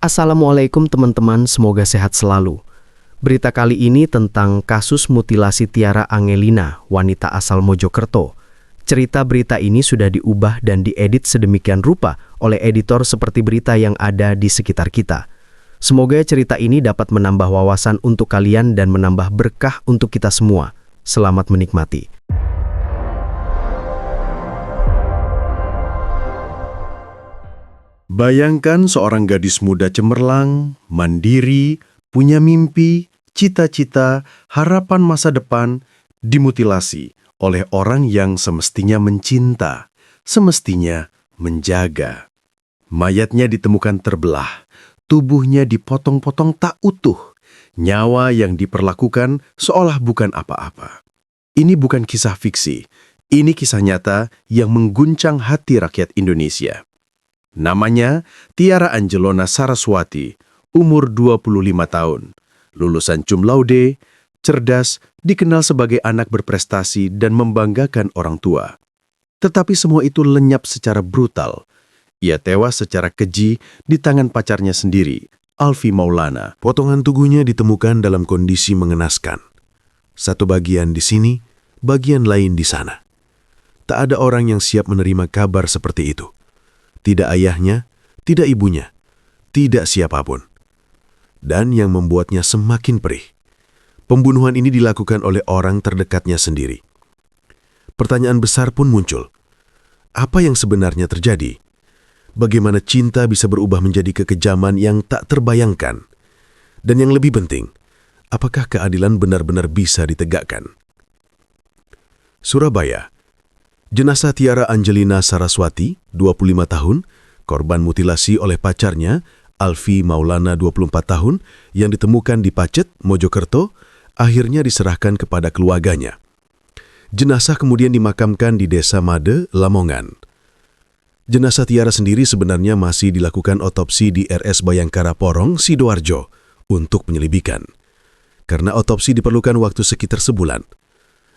Assalamualaikum teman-teman, semoga sehat selalu. Berita kali ini tentang kasus mutilasi Tiara Angelina, wanita asal Mojokerto. Cerita berita ini sudah diubah dan diedit sedemikian rupa oleh editor seperti berita yang ada di sekitar kita. Semoga cerita ini dapat menambah wawasan untuk kalian dan menambah berkah untuk kita semua. Selamat menikmati. Bayangkan seorang gadis muda cemerlang, mandiri, punya mimpi, cita-cita, harapan masa depan, dimutilasi oleh orang yang semestinya mencinta, semestinya menjaga. Mayatnya ditemukan terbelah, tubuhnya dipotong-potong tak utuh, nyawa yang diperlakukan seolah bukan apa-apa. Ini bukan kisah fiksi, ini kisah nyata yang mengguncang hati rakyat Indonesia. Namanya Tiara Angelina Saraswati, umur 25 tahun, lulusan cum laude, cerdas, dikenal sebagai anak berprestasi dan membanggakan orang tua. Tetapi semua itu lenyap secara brutal. Ia tewas secara keji di tangan pacarnya sendiri, Alfie Maulana. Potongan tubuhnya ditemukan dalam kondisi mengenaskan. Satu bagian di sini, bagian lain di sana. Tak ada orang yang siap menerima kabar seperti itu. Tidak ayahnya, tidak ibunya, tidak siapapun. Dan yang membuatnya semakin perih, pembunuhan ini dilakukan oleh orang terdekatnya sendiri. Pertanyaan besar pun muncul. Apa yang sebenarnya terjadi? Bagaimana cinta bisa berubah menjadi kekejaman yang tak terbayangkan? Dan yang lebih penting, apakah keadilan benar-benar bisa ditegakkan? Surabaya. Jenazah Tiara Angelina Saraswati, 25 tahun, korban mutilasi oleh pacarnya, Alfie Maulana 24 tahun, yang ditemukan di Pacet, Mojokerto, akhirnya diserahkan kepada keluarganya. Jenazah kemudian dimakamkan di Desa Made, Lamongan. Jenazah Tiara sendiri sebenarnya masih dilakukan otopsi di RS Bayangkara Porong, Sidoarjo, untuk penyelidikan. Karena otopsi diperlukan waktu sekitar sebulan.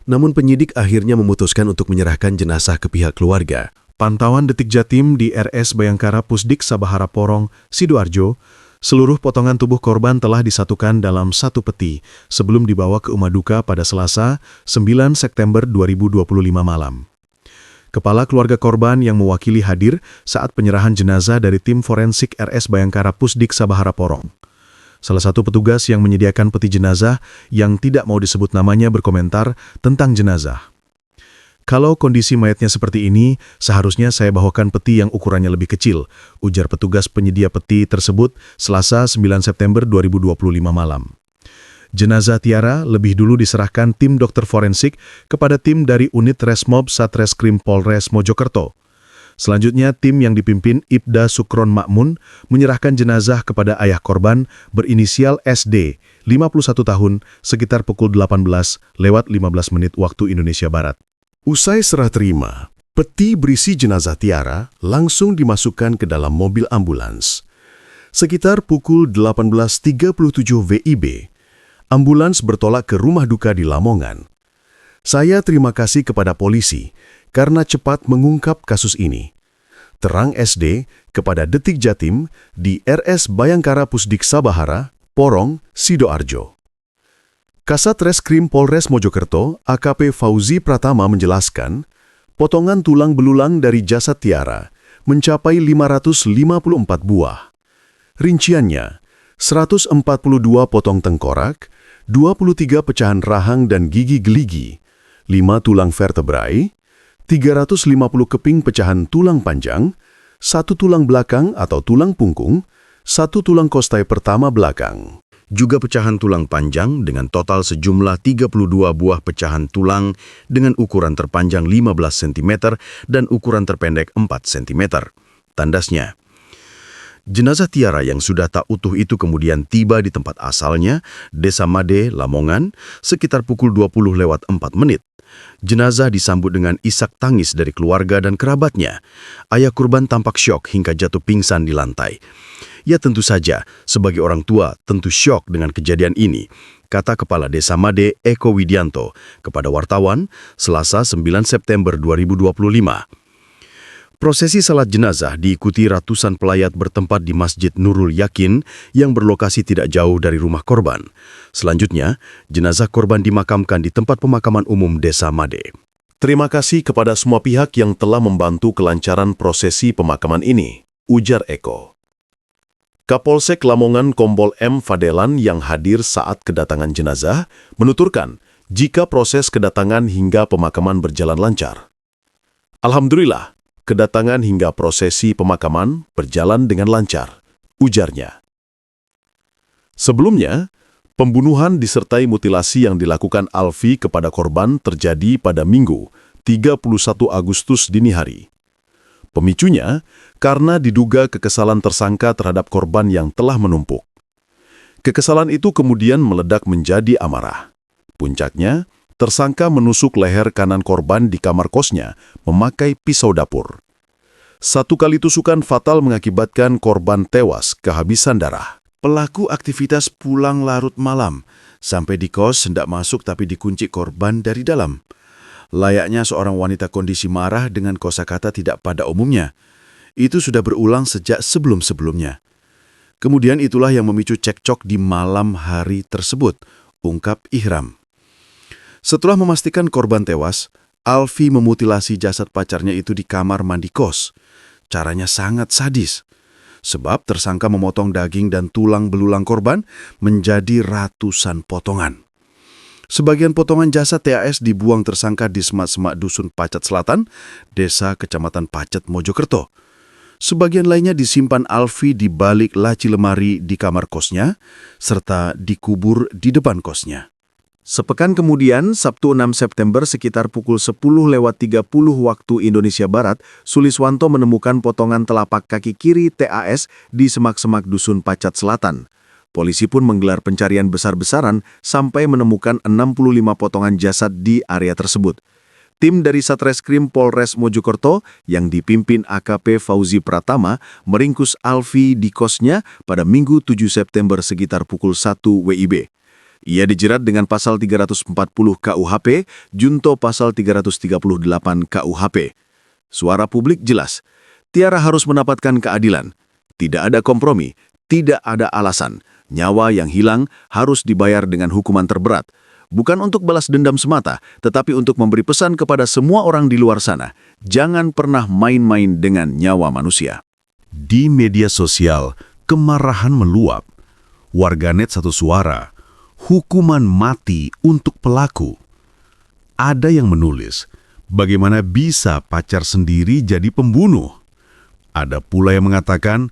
Namun penyidik akhirnya memutuskan untuk menyerahkan jenazah ke pihak keluarga. Pantauan Detik Jatim di RS Bayangkara Pusdik Sabahara Porong, Sidoarjo, seluruh potongan tubuh korban telah disatukan dalam satu peti sebelum dibawa ke Rumah Duka pada Selasa, 9 September 2025 malam. Kepala keluarga korban yang mewakili hadir saat penyerahan jenazah dari tim forensik RS Bayangkara Pusdik Sabahara Porong. Salah satu petugas yang menyediakan peti jenazah yang tidak mau disebut namanya berkomentar tentang jenazah. Kalau kondisi mayatnya seperti ini, seharusnya saya bawakan peti yang ukurannya lebih kecil, ujar petugas penyedia peti tersebut Selasa 9 September 2025 malam. Jenazah Tiara lebih dulu diserahkan tim dokter forensik kepada tim dari unit Resmob Satreskrim Polres Mojokerto. Selanjutnya, tim yang dipimpin Ibda Sukron Makmun menyerahkan jenazah kepada ayah korban berinisial SD, 51 tahun, sekitar pukul 18:15 waktu Indonesia Barat. Usai serah terima, peti berisi jenazah Tiara langsung dimasukkan ke dalam mobil ambulans. Sekitar pukul 18.37 WIB, ambulans bertolak ke Rumah Duka di Lamongan. Saya terima kasih kepada polisi karena cepat mengungkap kasus ini. Terang SD kepada Detik Jatim di RS Bayangkara Pusdik Sabahara, Porong, Sidoarjo. Kasat Reskrim Polres Mojokerto, AKP Fauzi Pratama menjelaskan, potongan tulang belulang dari jasad Tiara mencapai 554 buah. Rinciannya, 142 potong tengkorak, 23 pecahan rahang dan gigi geligi, 5 tulang vertebrae, 350 keping pecahan tulang panjang, 1 tulang belakang atau tulang punggung, 1 tulang kostai pertama belakang. Juga pecahan tulang panjang dengan total sejumlah 32 buah pecahan tulang dengan ukuran terpanjang 15 cm dan ukuran terpendek 4 cm. Tandasnya, jenazah Tiara yang sudah tak utuh itu kemudian tiba di tempat asalnya, Desa Made, Lamongan, sekitar pukul 20:04. Jenazah disambut dengan isak tangis dari keluarga dan kerabatnya. Ayah korban tampak syok hingga jatuh pingsan di lantai. Ya tentu saja, sebagai orang tua tentu syok dengan kejadian ini, kata Kepala Desa Made Eko Widianto kepada wartawan Selasa 9 September 2025. Prosesi salat jenazah diikuti ratusan pelayat bertempat di Masjid Nurul Yakin yang berlokasi tidak jauh dari rumah korban. Selanjutnya, jenazah korban dimakamkan di tempat pemakaman umum Desa Made. Terima kasih kepada semua pihak yang telah membantu kelancaran prosesi pemakaman ini, ujar Eko. Kapolsek Lamongan Kompol M. Fadelan yang hadir saat kedatangan jenazah menuturkan jika proses kedatangan hingga pemakaman berjalan lancar. Alhamdulillah, kedatangan hingga prosesi pemakaman berjalan dengan lancar, ujarnya. Sebelumnya, pembunuhan disertai mutilasi yang dilakukan Alfi kepada korban terjadi pada Minggu, 31 Agustus dini hari. Pemicunya karena diduga kekesalan tersangka terhadap korban yang telah menumpuk. Kekesalan itu kemudian meledak menjadi amarah. Puncaknya, tersangka menusuk leher kanan korban di kamar kosnya memakai pisau dapur. Satu kali tusukan fatal mengakibatkan korban tewas kehabisan darah. Pelaku aktivitas pulang larut malam. Sampai di kos hendak masuk tapi dikunci korban dari dalam. Layaknya seorang wanita kondisi marah dengan kosakata tidak pada umumnya. Itu sudah berulang sejak sebelum-sebelumnya. Kemudian itulah yang memicu cekcok di malam hari tersebut, ungkap Ihram. Setelah memastikan korban tewas, Alfi memutilasi jasad pacarnya itu di kamar mandi kos. Caranya sangat sadis, sebab tersangka memotong daging dan tulang belulang korban menjadi ratusan potongan. Sebagian potongan jasad TAS dibuang tersangka di semak-semak Dusun Pacet Selatan, Desa Kecamatan Pacet, Mojokerto. Sebagian lainnya disimpan Alfi di balik laci lemari di kamar kosnya, serta dikubur di depan kosnya. Sepekan kemudian, Sabtu 6 September sekitar pukul 10.30 waktu Indonesia Barat, Suliswanto menemukan potongan telapak kaki kiri TAS di semak-semak Dusun Pacet Selatan. Polisi pun menggelar pencarian besar-besaran sampai menemukan 65 potongan jasad di area tersebut. Tim dari Satreskrim Polres Mojokerto yang dipimpin AKP Fauzi Pratama meringkus Alfi di kosnya pada Minggu 7 September sekitar pukul 1 WIB. Ia dijerat dengan pasal 340 KUHP, junto pasal 338 KUHP. Suara publik jelas, Tiara harus mendapatkan keadilan. Tidak ada kompromi, tidak ada alasan. Nyawa yang hilang harus dibayar dengan hukuman terberat. Bukan untuk balas dendam semata, tetapi untuk memberi pesan kepada semua orang di luar sana. Jangan pernah main-main dengan nyawa manusia. Di media sosial, kemarahan meluap. Warganet satu suara. Hukuman mati untuk pelaku. Ada yang menulis, bagaimana bisa pacar sendiri jadi pembunuh? Ada pula yang mengatakan,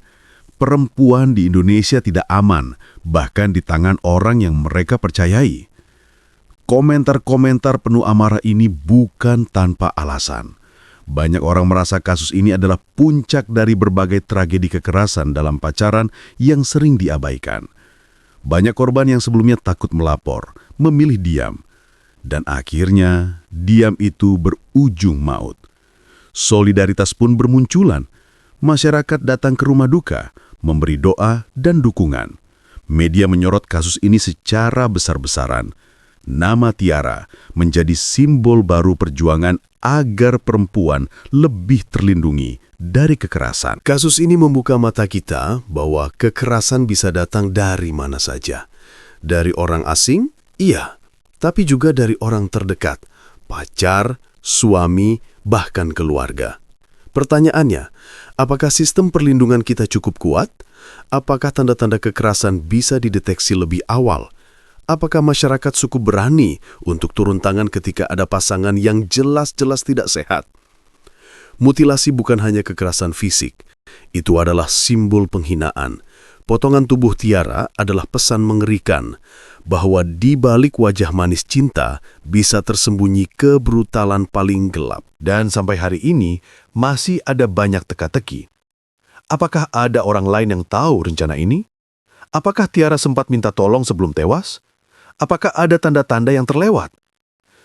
perempuan di Indonesia tidak aman, bahkan di tangan orang yang mereka percayai. Komentar-komentar penuh amarah ini bukan tanpa alasan. Banyak orang merasa kasus ini adalah puncak dari berbagai tragedi kekerasan dalam pacaran yang sering diabaikan. Banyak korban yang sebelumnya takut melapor, memilih diam. Dan akhirnya, diam itu berujung maut. Solidaritas pun bermunculan. Masyarakat datang ke rumah duka, memberi doa dan dukungan. Media menyorot kasus ini secara besar-besaran. Nama Tiara menjadi simbol baru perjuangan agar perempuan lebih terlindungi dari kekerasan. Kasus ini membuka mata kita bahwa kekerasan bisa datang dari mana saja. Dari orang asing, iya, tapi juga dari orang terdekat, pacar, suami, bahkan keluarga. Pertanyaannya, apakah sistem perlindungan kita cukup kuat? Apakah tanda-tanda kekerasan bisa dideteksi lebih awal? Apakah masyarakat cukup berani untuk turun tangan ketika ada pasangan yang jelas-jelas tidak sehat? Mutilasi bukan hanya kekerasan fisik, itu adalah simbol penghinaan. Potongan tubuh Tiara adalah pesan mengerikan bahwa di balik wajah manis cinta bisa tersembunyi kebrutalan paling gelap. Dan sampai hari ini masih ada banyak teka-teki. Apakah ada orang lain yang tahu rencana ini? Apakah Tiara sempat minta tolong sebelum tewas? Apakah ada tanda-tanda yang terlewat?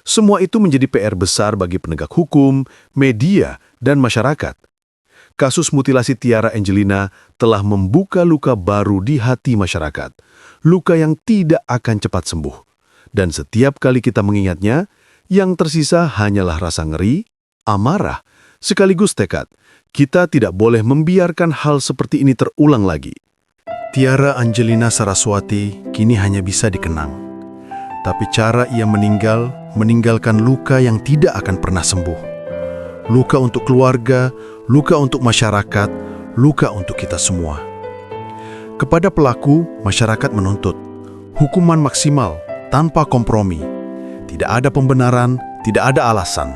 Semua itu menjadi PR besar bagi penegak hukum, media, dan masyarakat. Kasus mutilasi Tiara Angelina telah membuka luka baru di hati masyarakat. Luka yang tidak akan cepat sembuh. Dan setiap kali kita mengingatnya, yang tersisa hanyalah rasa ngeri, amarah, sekaligus tekad. Kita tidak boleh membiarkan hal seperti ini terulang lagi. Tiara Angelina Saraswati kini hanya bisa dikenang. Tapi cara ia meninggal, meninggalkan luka yang tidak akan pernah sembuh. Luka untuk keluarga, luka untuk masyarakat, luka untuk kita semua. Kepada pelaku, masyarakat menuntut hukuman maksimal tanpa kompromi. Tidak ada pembenaran, tidak ada alasan.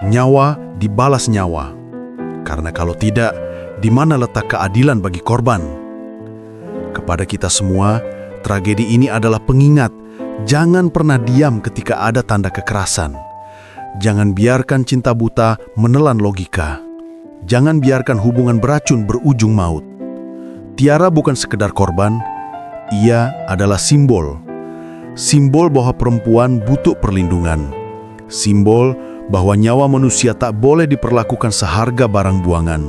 Nyawa dibalas nyawa. Karena kalau tidak, di mana letak keadilan bagi korban? Kepada kita semua, tragedi ini adalah pengingat. Jangan pernah diam ketika ada tanda kekerasan. Jangan biarkan cinta buta menelan logika. Jangan biarkan hubungan beracun berujung maut. Tiara bukan sekedar korban, ia adalah simbol. Simbol bahwa perempuan butuh perlindungan. Simbol bahwa nyawa manusia tak boleh diperlakukan seharga barang buangan.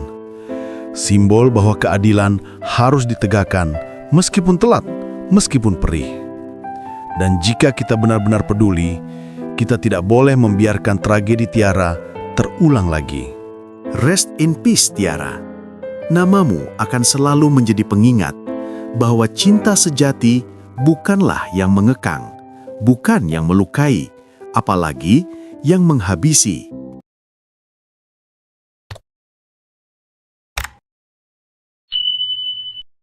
Simbol bahwa keadilan harus ditegakkan, meskipun telat, meskipun perih. Dan jika kita benar-benar peduli, kita tidak boleh membiarkan tragedi Tiara terulang lagi. Rest in peace, Tiara. Namamu akan selalu menjadi pengingat bahwa cinta sejati bukanlah yang mengekang, bukan yang melukai, apalagi yang menghabisi.